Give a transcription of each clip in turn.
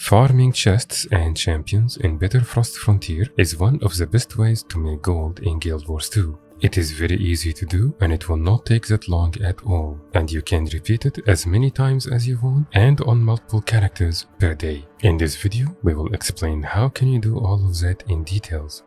Farming chests and champions in Bitterfrost Frontier is one of the best ways to make gold in Guild Wars 2. It is very easy to do and it will not take that long at all, and you can repeat it as many times as you want and on multiple characters per day. In this video, we will explain how can you do all of that in details.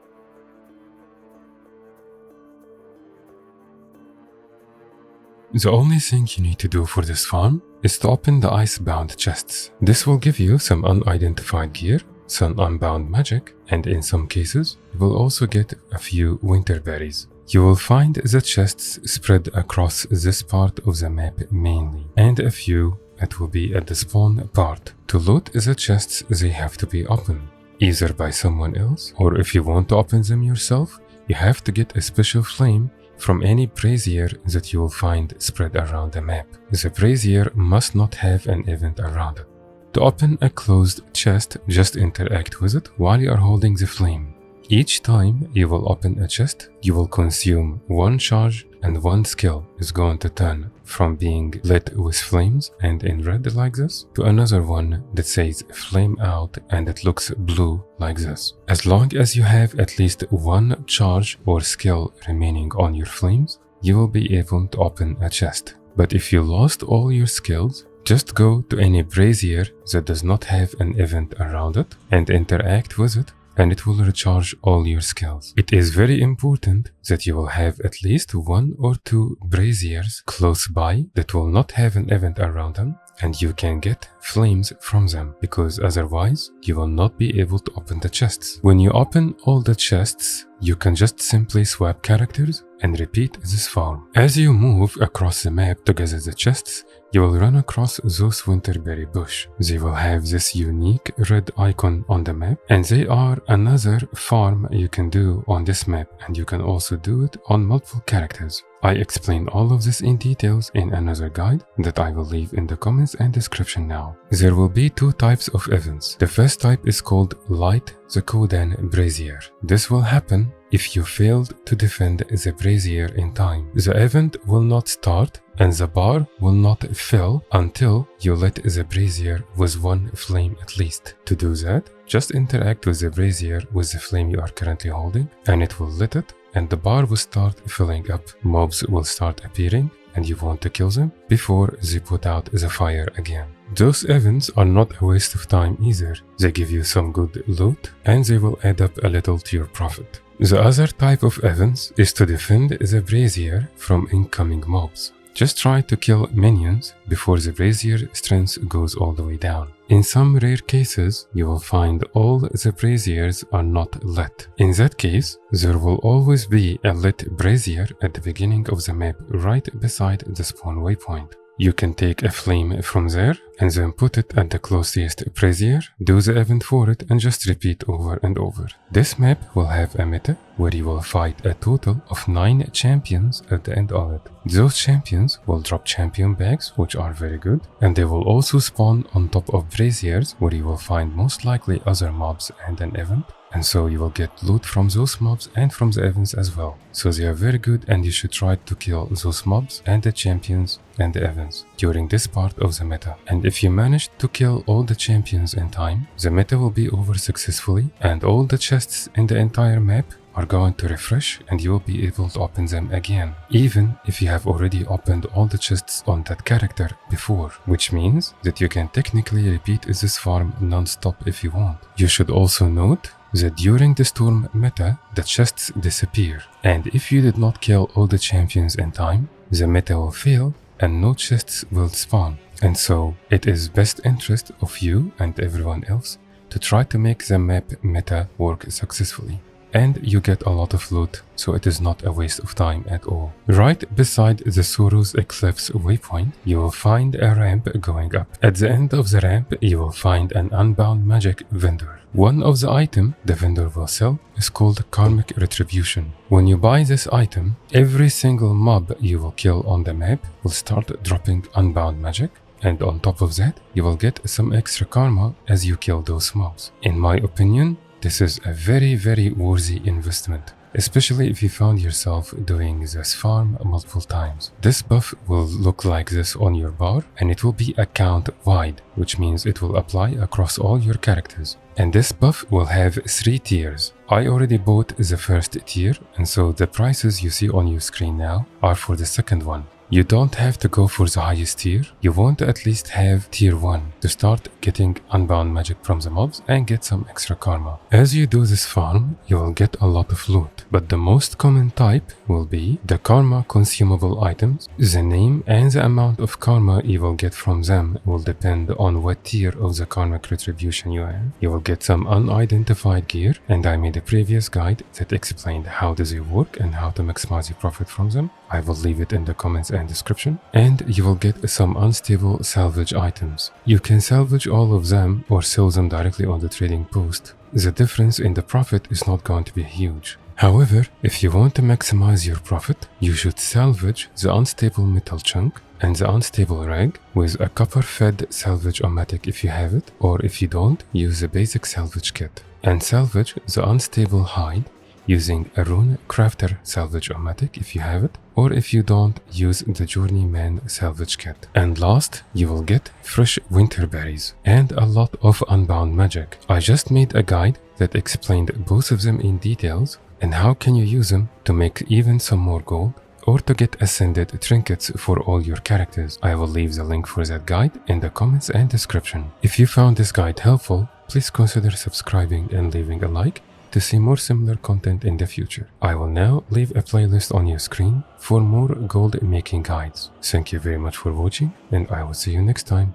The only thing you need to do for this farm is to open the ice-bound chests. This will give you some unidentified gear, some unbound magic, and in some cases, you will also get a few winter berries. You will find the chests spread across this part of the map mainly, and a few that will be at the spawn part. To loot the chests, they have to be opened, either by someone else, or if you want to open them yourself, you have to get a special flame from any brazier that you will find spread around the map. The brazier must not have an event around it. To open a closed chest, just interact with it while you are holding the flame. Each time you will open a chest, you will consume one charge and one skill is going to turn from being lit with flames and in red like this to another one that says flame out and it looks blue like this. As long as you have at least one charge or skill remaining on your flames, you will be able to open a chest. But if you lost all your skills, just go to any brazier that does not have an event around it and interact with it, and it will recharge all your skills. It is very important that you will have at least one or two braziers close by that will not have an event around them, and you can get flames from them, because otherwise you will not be able to open the chests. When you open all the chests, you can just simply swap characters and repeat this farm. As you move across the map to gather the chests, you will run across those Winterberry bush. They will have this unique red icon on the map, and they are another farm you can do on this map, and you can also do it on multiple characters. I explain all of this in details in another guide that I will leave in the comments and description now. There will be two types of events. The first type is called Light the Kodan Brazier. This will happen if you failed to defend the brazier in time. The event will not start and the bar will not fill until you lit the brazier with one flame at least. To do that, just interact with the brazier with the flame you are currently holding, and it will lit it, and the bar will start filling up. Mobs will start appearing, and you want to kill them before they put out the fire again. Those events are not a waste of time either. They give you some good loot, and they will add up a little to your profit. The other type of events is to defend the brazier from incoming mobs. Just try to kill minions before the brazier strength goes all the way down. In some rare cases, you will find all the braziers are not lit. In that case, there will always be a lit brazier at the beginning of the map right beside the spawn waypoint. You can take a flame from there and then put it at the closest brazier, do the event for it, and just repeat over and over. This map will have a meta where you will fight a total of 9 champions at the end of it. Those champions will drop champion bags, which are very good, and they will also spawn on top of braziers where you will find most likely other mobs and an event. And so you will get loot from those mobs and from the events as well. So they are very good, and you should try to kill those mobs and the champions and the events during this part of the meta. And if you manage to kill all the champions in time, the meta will be over successfully, and all the chests in the entire map are going to refresh, and you will be able to open them again, even if you have already opened all the chests on that character before, which means that you can technically repeat this farm non-stop if you want. You should also note that during the storm meta, the chests disappear, and if you did not kill all the champions in time, the meta will fail and no chests will spawn. And so it is best interest of you and everyone else to try to make the map meta work successfully. And you get a lot of loot, so it is not a waste of time at all. Right beside the Soros Eclipse waypoint, you will find a ramp going up. At the end of the ramp, you will find an unbound magic vendor. One of the items the vendor will sell is called Karmic Retribution. When you buy this item, every single mob you will kill on the map will start dropping unbound magic, and on top of that, you will get some extra karma as you kill those mobs. In my opinion, this is a very worthy investment. especially if you found yourself doing this farm multiple times. This buff will look like this on your bar, and it will be account wide, which means it will apply across all your characters. And this buff will have 3 tiers. I already bought the first tier, and so the prices you see on your screen now are for the second one. You don't have to go for the highest tier. You want to at least have tier 1 to start getting unbound magic from the mobs and get some extra karma. As you do this farm, you will get a lot of loot, but the most common type will be the karma consumable items. The name and the amount of karma you will get from them will depend on what tier of the Karmic Retribution you have. You will get some unidentified gear, and I made a previous guide that explained how does it work and how to maximize your profit from them. I will leave it in the comments and description. And you will get some unstable salvage items. You can salvage all of them or sell them directly on the trading post. The difference in the profit is not going to be huge. However, if you want to maximize your profit, you should salvage the unstable metal chunk and the unstable rag with a copper-fed salvage-o-matic if you have it, or if you don't, use the basic salvage kit. And salvage the unstable hide using a rune crafter salvage-o-matic if you have it, or if you don't, use the journeyman salvage kit. And last, you will get fresh winter berries and a lot of unbound magic. I just made a guide that explained both of them in details and how can you use them to make even some more gold or to get ascended trinkets for all your characters. I will leave the link for that guide in the comments and description. If you found this guide helpful, please consider subscribing and leaving a like to see more similar content in the future. I will now leave a playlist on your screen for more gold making guides. Thank you very much for watching, and I will see you next time.